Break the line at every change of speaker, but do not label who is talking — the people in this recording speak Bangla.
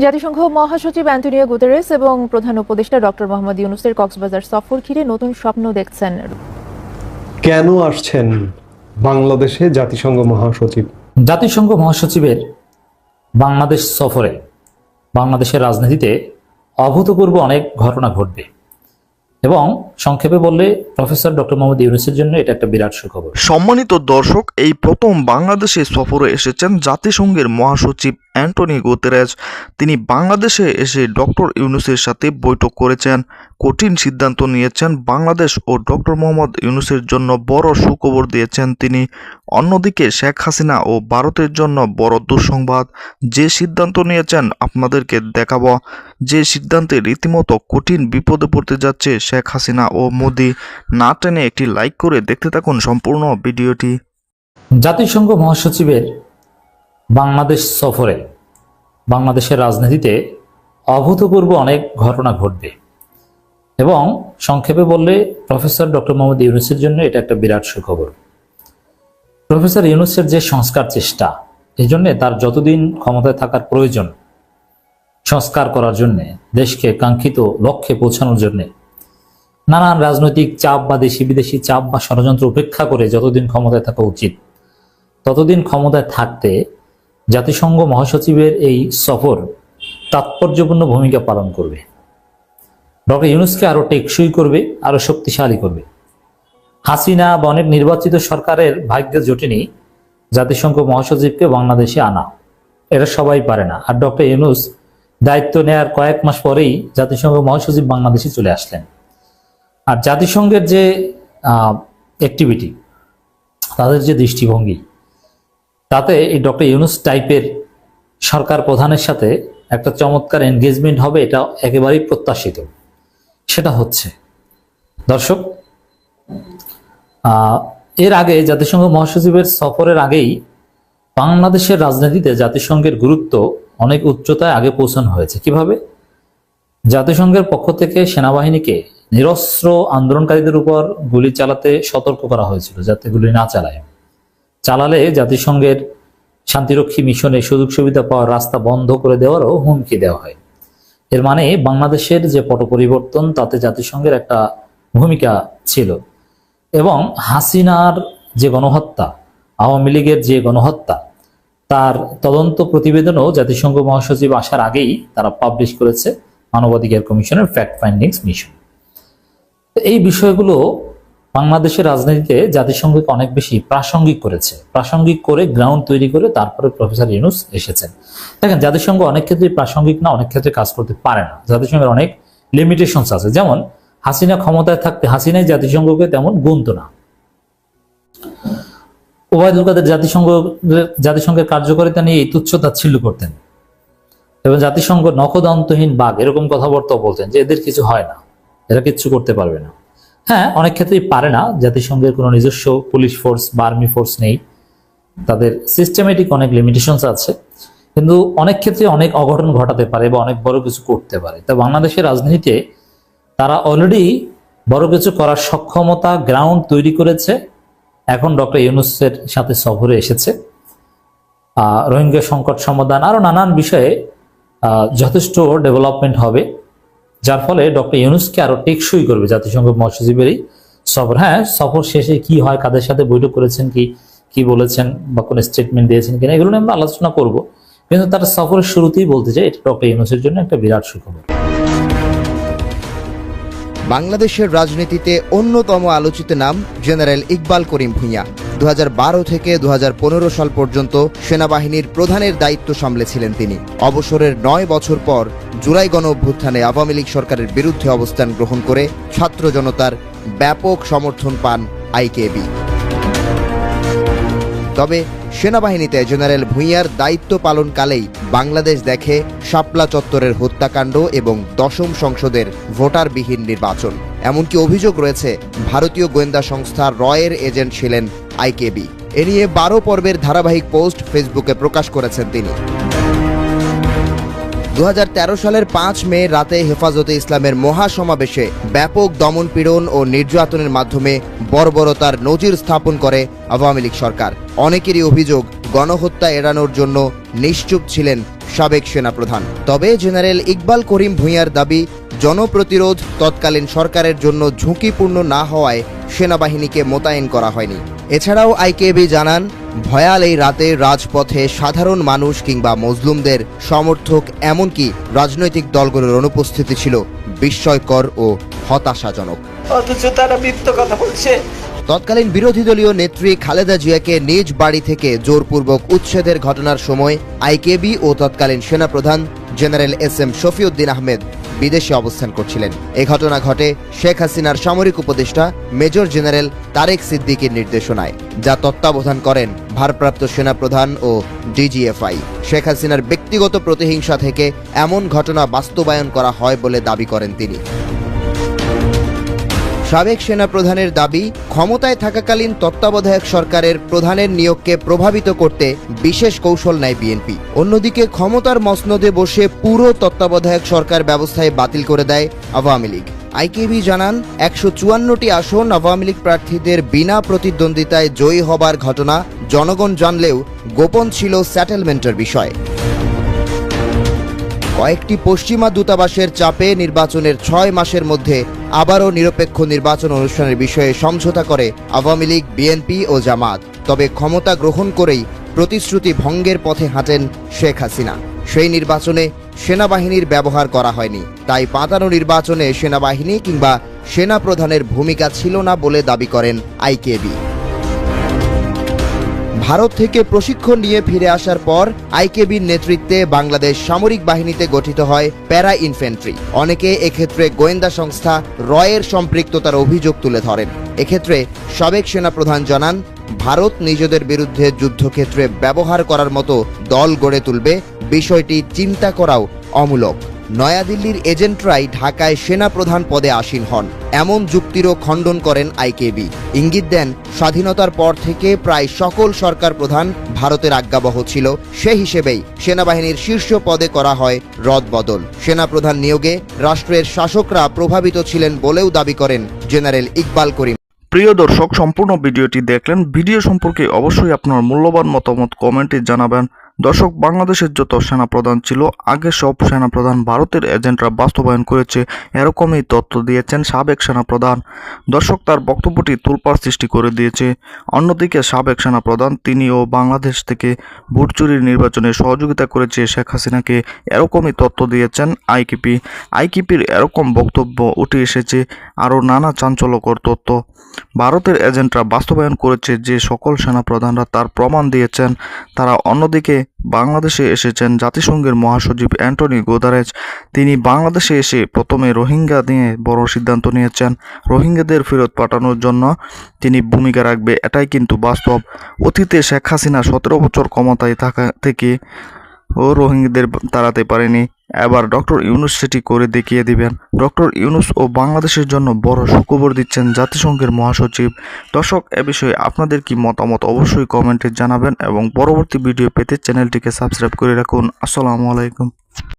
জাতিসংঘ মহাসচিব অ্যান্টোনিও গুতেরেস এবং প্রধান উপদেষ্টা ডক্টর মোহাম্মদ ইউনূসের কক্সবাজার সফর ঘিরে নতুন স্বপ্ন দেখছেন।
কেন আসছেন বাংলাদেশে জাতিসংঘ মহাসচিব?
জাতিসংঘ মহাসচিবের বাংলাদেশ সফরে বাংলাদেশের রাজনীতিতে অভূতপূর্ব অনেক ঘটনা ঘটবে এবং সংক্ষেপে বললে প্রফেসর ডক্টর মোহাম্মদ ইউনূসের জন্য এটা একটা বিরাট সুখবর।
সম্মানিত দর্শক, এই প্রথম বাংলাদেশে সফরে এসেছেন জাতিসংঘের মহাসচিব অ্যান্টোনিও গুতেরেস। তিনি বাংলাদেশে এসে ডক্টর ইউনূসের সাথে বৈঠক করেছেন, কঠিন সিদ্ধান্ত নিয়েছেন। বাংলাদেশ ও ডক্টর মোহাম্মদ ইউনূসের জন্য বড় সুখবর দিয়েছেন তিনি। অন্যদিকে শেখ হাসিনা ও ভারতের জন্য বড় দুঃসংবাদ। যে সিদ্ধান্ত নিয়েছেন আপনাদেরকে দেখাবো, যে সিদ্ধান্তে রীতিমতো কঠিন বিপদে পড়তে যাচ্ছে শেখ হাসিনা ও মোদি। না টেনে একটি লাইক করে দেখতে থাকুন সম্পূর্ণ ভিডিওটি।
জাতিসংঘ মহাসচিবের বাংলাদেশ সফরে বাংলাদেশের রাজনীতিতে অভূতপূর্ব অনেক ঘটনা ঘটবে এবং সংক্ষেপে বললে প্রফেসর ডক্টর মোহাম্মদ ইউনূসের জন্য এটা একটা বিরাট সুখবর। প্রফেসর ইউনূসের যে সংস্কার চেষ্টা, এই জন্যে তার যতদিন ক্ষমতায় থাকার প্রয়োজন সংস্কার করার জন্যে, দেশকে কাঙ্ক্ষিত লক্ষ্যে পৌঁছানোর জন্যে নানান রাজনৈতিক চাপ বা দেশি বিদেশি চাপ বা ষড়যন্ত্র উপেক্ষা করে যতদিন ক্ষমতায় থাকা উচিত, ততদিন ক্ষমতায় থাকতে জাতিসংঘ মহাসচিবের এই সফর তাৎপর্যপূর্ণ ভূমিকা পালন করবে। ডক্টর ইউনূসকে আরো টেকসই করবে, আরো শক্তিশালী করবে। হাসিনা বা অনেক নির্বাচিত সরকারের ভাগ্যে জোটেনি জাতিসংঘ মহাসচিবকে বাংলাদেশে আনা, এটা সবাই পারে না। আর ডক্টর ইউনূস দায়িত্ব নেয়ার কয়েক মাস পরেই জাতিসংঘ মহাসচিব বাংলাদেশে চলে আসলেন। আর জাতিসংঘের যে অ্যাক্টিভিটি, তাদের যে দৃষ্টিভঙ্গি, তাতে এই ডক্টর ইউনূস টাইপের সরকার প্রধানের সাথে একটা চমৎকার এনগেজমেন্ট হবে, এটা একেবারেই প্রত্যাশিত। সেটা হচ্ছে, দর্শক, এর আগে জাতিসংঘ মহাসচিবের সফরের আগেই বাংলাদেশের রাজনীতিতে জাতিসংঘের গুরুত্ব অনেক উচ্চতায় আগে পৌঁছানো হয়েছে। কিভাবে? জাতিসংঘের পক্ষ থেকে সেনাবাহিনীকে নিরস্ত্র আন্দোলনকারীদের উপর গুলি চালাতে সতর্ক করা হয়েছিল, যাতে গুলি না চালালে জাতিসংঘের শান্তিরক্ষী মিশনে সুযোগ সুবিধা পাওয়ার রাস্তা বন্ধ করে দেওয়ারও হুমকি দেওয়া হয়। এর মানে বাংলাদেশের যে পট পরিবর্তন, তাতে জাতিসংঘের একটা ভূমিকা ছিল। এবং হাসিনার যে গণহত্যা, আওয়ামী লীগের যে গণহত্যা, তার তদন্ত প্রতিবেদনও জাতিসংঘ মহাসচিব আসার আগেই তারা পাবলিশ করেছে, মানবাধিকার কমিশনের ফ্যাক্ট ফাইন্ডিংস মিশন। এই বিষয়গুলো বাংলাদেশের রাজনীতিতে জাতিসংঘকে অনেক বেশি প্রাসঙ্গিক করেছে। প্রাসঙ্গিক করে গ্রাউন্ড তৈরি করে তারপরে প্রফেসর ইউনূস এসেছেন। দেখেন, জাতিসংঘ অনেক ক্ষেত্রে প্রাসঙ্গিক না, অনেক ক্ষেত্রে কাজ করতে পারে না। জাতিসংঘের অনেক লিমিটেশনস আছে। যেমন হাসিনা ক্ষমতায় থাকতে হাসিনাই জাতিসংঘকে তেমন গুনতো না। ওবায়দুল কাদের জাতিসংঘের কার্যকারিতা নিয়ে তুচ্ছ-তাচ্ছিল্য করতেন এবং জাতিসংঘ নখদন্তহীন বাঘ, এরকম কথাবার্তা বলতেন যে এদের কিছু হয় না, এরা কিচ্ছু করতে পারবে না। হ্যাঁ, অনেক ক্ষেত্রেই পারে না। জাতিসংঘের কোনো নিজস্ব পুলিশ ফোর্স বা আর্মি ফোর্স নেই, তাদের সিস্টেমেটিক অনেক লিমিটেশনস আছে, কিন্তু অনেক ক্ষেত্রে অনেক অঘটন ঘটাতে পারে বা অনেক বড় কিছু করতে পারে। তা বাংলাদেশের রাজনীতিতে তারা অলরেডি বড় কিছু করার সক্ষমতা গ্রাউন্ড তৈরি করেছে। এখন ডক্টর ইউনূসের সাথে সফরে এসেছে। রোহিঙ্গা সংকট সমাধান, আরো নানান বিষয়ে যথেষ্ট ডেভেলপমেন্ট হবে, যার ফলে ডক্টর ইউনূসকে আরো টেকসই করবে জাতিসংঘ মহাসচিবের এই সফর। হ্যাঁ, সফর শেষে কি হয়, কাদের সাথে বৈঠক করেছেন, কি বলেছেন বা কোন স্টেটমেন্ট দিয়েছেন কিনা, এগুলো নিয়ে আমরা আলোচনা করব। কিন্তু তার সফরের শুরুতেই বলতে চাই, এটা ডক্টর ইউনূসের জন্য একটা বিরাট সুখবর।
বাংলাদেশের রাজনীতিতে অন্যতম আলোচিত নাম জেনারেল ইকবাল করিম ভূঁইয়া। 2012 থেকে 2015 সাল পর্যন্ত সেনাবাহিনীর প্রধানের দায়িত্ব সামলেছিলেন তিনি। অবসরের 9 বছর পর জুলাই গণ অভ্যুত্থানে আওয়ামী লীগ সরকারের বিরুদ্ধে অবস্থান গ্রহণ করে ছাত্র জনতার ব্যাপক সমর্থন পান আইকেবি। তবে সেনাবাহিনীতে জেনারেল ভূঁইয়ার দায়িত্ব পালনকালেই বাংলাদেশ দেখে শাপলা চত্বরের হত্যাকাণ্ড এবং 10ম সংসদের ভোটারবিহীন নির্বাচন। এমনকি অভিযোগ রয়েছে ভারতীয় গোয়েন্দা সংস্থা রয়ের এজেন্ট ছিলেন আইকেবি। এ নিয়ে 12 পর্বের ধারাবাহিক পোস্ট ফেসবুকে প্রকাশ করেছেন তিনি। 2013 সালের 5 মে রাতে হেফাজতে ইসলামের মহাসমাবেশে ব্যাপক দমনপীড়ন ও নির্যাতনের মাধ্যমে বর্বরতার নজির স্থাপন করে আওয়ামী লীগ সরকার। অনেকেরই অভিযোগ, গণহত্যা এড়ানোর জন্য নিশ্চুপ ছিলেন সাবেক সেনাপ্রধান। তবে জেনারেল ইকবাল করিম ভূঁইয়ার দাবি, জনপ্রতিরোধ তৎকালীন সরকারের জন্য ঝুঁকিপূর্ণ না হওয়ায় সেনাবাহিনীকে মোতায়েন করা হয়নি। এছাড়াও আইকেবি জানান, ভয়াল এই রাতে রাজপথে সাধারণ মানুষ কিংবা মজলুমদের সমর্থক এমনকি রাজনৈতিক দলগুলোর অনুপস্থিতি ছিল বিস্ময়কর ও হতাশাজনক।
অথচ তারা মিথ্য কথা বলছে।
তৎকালীন বিরোধী দলীয় নেত্রী খালেদা জিয়াকে নিজ বাড়ি থেকে জোরপূর্বক উচ্ছেদের ঘটনার সময় আইকেবি ও তৎকালীন সেনাপ্রধান জেনারেল এস.এম. শফিউদ্দিন আহমেদ বিদেশে অবস্থান করছিলেন। এই ঘটনা ঘটে শেখ হাসিনার সামরিক উপদেষ্টা মেজর জেনারেল তারেক সিদ্দিকীর নির্দেশনায়, যা তত্ত্বাবধান করেন ভারপ্রাপ্ত সেনাপ্রধান ও ডিজিএফআই। শেখ হাসিনার ব্যক্তিগত প্রতিহিংসা থেকে এমন ঘটনা বাস্তবায়ন করা হয় বলে দাবি করেন তিনি। সাবেক সেনাপ্রধানের দাবি, ক্ষমতায় থাকাকালীন তত্ত্বাবধায়ক সরকারের প্রধানের নিয়োগকে প্রভাবিত করতে বিশেষ কৌশল নেয় বিএনপি। অন্যদিকে ক্ষমতার মসনদে বসে পুরো তত্ত্বাবধায়ক সরকার ব্যবস্থায় বাতিল করে দেয় আওয়ামী লীগ। আইকেবি জানান, 154টি আসন আওয়ামী লীগ প্রার্থীদের বিনা প্রতিদ্বন্দ্বিতায় জয়ী হবার ঘটনা জনগণ জানলেও গোপন ছিল সেটেলমেন্টের বিষয়। কয়েকটি পশ্চিমা দূতাবাসের চাপে নির্বাচনের 6 মাসের মধ্যে আবারও নিরপেক্ষ নির্বাচন অনুষ্ঠানের বিষয়ে সমঝোতা করে আওয়ামী লীগ, বিএনপি ও জামাত। তবে ক্ষমতা গ্রহণ করেই প্রতিশ্রুতি ভঙ্গের পথে হাঁটেন শেখ হাসিনা। সেই নির্বাচনে সেনাবাহিনীর ব্যবহার করা হয়নি, তাই পাতানো নির্বাচনে সেনাবাহিনী কিংবা সেনাপ্রধানের ভূমিকা ছিল না বলে দাবি করেন আইকেবি। ভারত থেকে প্রশিক্ষণ নিয়ে ফিরে আসার পর আইকেবির নেতৃত্বে বাংলাদেশ সামরিক বাহিনীতে গঠিত হয় প্যারা ইনফ্যান্ট্রি। অনেকে এক্ষেত্রে গোয়েন্দা সংস্থা রয়ের সম্পৃক্ততার অভিযোগ তুলে ধরেন। এক্ষেত্রে সাবেক সেনাপ্রধান জানান, ভারত নিজেদের বিরুদ্ধে যুদ্ধক্ষেত্রে ব্যবহার করার মতো দল গড়ে তুলবে, বিষয়টি চিন্তা করাও অমূলক। নয়াদিল্লির এজেন্টরাই ঢাকায় সেনাপ্রধান পদে আসীন হন, এমন যুক্তিরও খণ্ডন করেন আইকেবি। ইঙ্গিত দেন, স্বাধীনতার পর থেকে প্রায় সকল সরকার প্রধান ভারতের আজ্ঞাবহ ছিল, সে হিসেবেই সেনাবাহিনীর শীর্ষ পদে করা হয় রদবদল। সেনাপ্রধান নিয়োগে রাষ্ট্রের শাসকরা প্রভাবিত ছিলেন বলেও দাবি করেন জেনারেল ইকবাল করিম।
প্রিয় দর্শক, সম্পূর্ণ ভিডিওটি দেখলেন। ভিডিও সম্পর্কে অবশ্যই আপনার মূল্যবান মতামত কমেন্টে জানাবেন। দর্শক, বাংলাদেশের যত সেনাপ্রধান ছিল, আগে সব সেনাপ্রধান ভারতের এজেন্টরা বাস্তবায়ন করেছে, এরকমই তথ্য দিয়েছেন সাবেক সেনাপ্রধান। দর্শক, তার বক্তব্যটি তোলপাড় সৃষ্টি করে দিয়েছে। অন্যদিকে সাবেক সেনাপ্রধান তিনিও বাংলাদেশ থেকে ভোট চুরির নির্বাচনে সহযোগিতা করেছে শেখ হাসিনাকে, এরকমই তথ্য দিয়েছেন আইকেপি। আইকেপির এরকম বক্তব্য উঠে এসেছে আরও নানা চাঞ্চল্যকর তথ্য। ভারতের এজেন্টরা বাস্তবায়ন করেছে যে সকল সেনাপ্রধানরা তার প্রমাণ দিয়েছেন। তারা অন্যদিকে বাংলাদেশে এসেছেন জাতিসংঘের মহাসচিব অ্যান্টনি গুতেরেস। তিনি বাংলাদেশে এসে প্রথমে রোহিঙ্গা নিয়ে বড় সিদ্ধান্ত নিয়েছেন। রোহিঙ্গাদের ফেরত পাঠানোর জন্য তিনি ভূমিকা রাখবে, এটাই কিন্তু বাস্তব। অতীতে শেখ হাসিনা 17 বছর ক্ষমতায় থাকা থেকে ও রোহিঙ্গাদের তাড়াতে পারেনি। এবার ডক্টর ইউনূস সেটি করে দেখিয়ে দিবেন। ডক্টর ইউনূস ও বাংলাদেশের জন্য বড় সুখবর দিচ্ছেন জাতিসংঘের মহাসচিব। দর্শক, এ বিষয়ে আপনাদের কি মতামত অবশ্যই কমেন্টে জানাবেন এবং পরবর্তী ভিডিও পেতে চ্যানেলটিকে সাবস্ক্রাইব করে রাখুন। আসসালামু আলাইকুম।